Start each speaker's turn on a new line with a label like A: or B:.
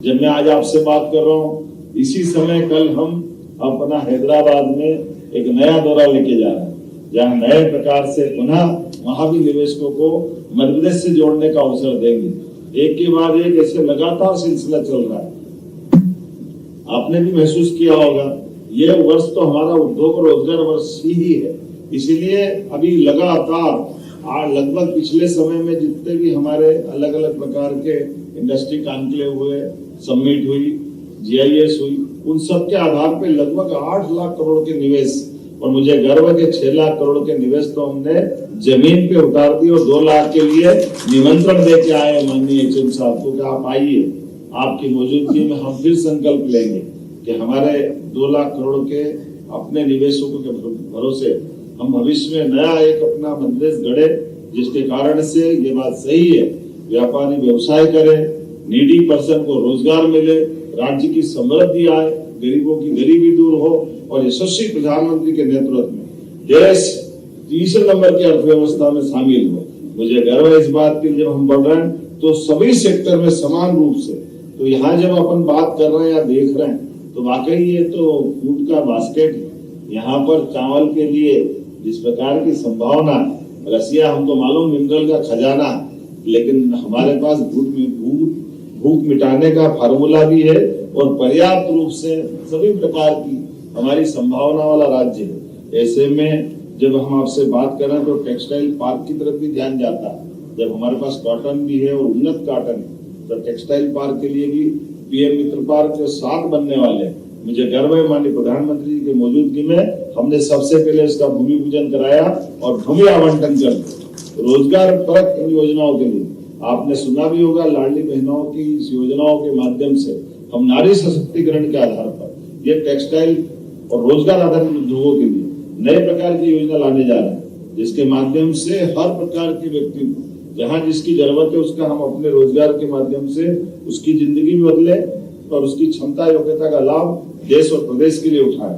A: जब मैं आज आपसे बात कर रहा हूँ, इसी समय कल हम अपना हैदराबाद में एक नया दौरा लेके जा रहे हैं, जहाँ नए प्रकार से पुनः वहां भी निवेशकों को मध्य प्रदेश से जोड़ने का अवसर देंगे। एक के बाद एक ऐसे लगातार सिलसिला चल रहा है। आपने भी महसूस किया होगा, ये वर्ष तो हमारा उद्योग और रोजगार वर्ष ही है। इसीलिए अभी लगातार लगभग पिछले समय में जितने भी हमारे अलग अलग प्रकार के इंडस्ट्री कॉन्क्लेव हुए, समिट हुई, जीआईएस हुई, उन सब के आधार पे लगभग 8 लाख करोड़ के निवेश, और मुझे गर्व है कि 6 लाख करोड़ के निवेश तो हमने जमीन पे उतार दी और 2 लाख के लिए निमंत्रण दे के आए माननीय एचएम साहब को कि आप आइए, आपकी मौजूदगी में हम फिर संकल्प लेंगे कि हमारे 2 लाख करोड़ के अपने निवेशकों के भरोसे हम भविष्य में नया एक अपना मध्यप्रदेश गढ़े, जिसके कारण से ये बात सही है, व्यापारी व्यवसाय करे, नीडी पर्सन को रोजगार मिले, राज्य की समृद्धि आए, गरीबों की गरीबी दूर हो और यशस्वी प्रधानमंत्री के नेतृत्व में देश तीसरे नंबर की अर्थव्यवस्था में शामिल हो। मुझे गर्व है इस बात की, जब हम बढ़ रहे हैं तो सभी सेक्टर में समान रूप से। तो यहाँ जब अपन बात कर रहे हैं या देख रहे हैं तो वाकई ये तो फूड का बास्केट है। यहाँ पर चावल के लिए जिस प्रकार की संभावना, रसिया हमको मालूम मिनरल का खजाना, लेकिन हमारे पास भूख मिटाने का फार्मूला भी है और पर्याप्त रूप से सभी प्रकार की हमारी संभावना वाला राज्य है। ऐसे में जब हम आपसे बात करें तो टेक्सटाइल पार्क की तरफ भी ध्यान जाता है। जब हमारे पास कॉटन भी है और उन्नत कॉटन है, तो टेक्सटाइल पार्क के लिए भी पीएम मित्र पार्क जो 7 बनने वाले हैं, मुझे गर्व है माननीय प्रधानमंत्री जी की मौजूदगी में हमने सबसे पहले इसका भूमि पूजन कराया और भूमि आवंटन कर दिया। रोजगार परक इन योजनाओं के लिए आपने सुना भी होगा, लाडली बहनों की इस योजनाओं के माध्यम से हम नारी सशक्तिकरण के आधार पर ये टेक्सटाइल और रोजगार आधारित उद्योगों के लिए नए प्रकार की योजना लाने जा रहे हैं, जिसके माध्यम से हर प्रकार के व्यक्ति को जहाँ जिसकी जरूरत है उसका हम अपने रोजगार के माध्यम से उसकी जिंदगी में बदले और उसकी क्षमता योग्यता का लाभ देश और प्रदेश के लिए उठाएं।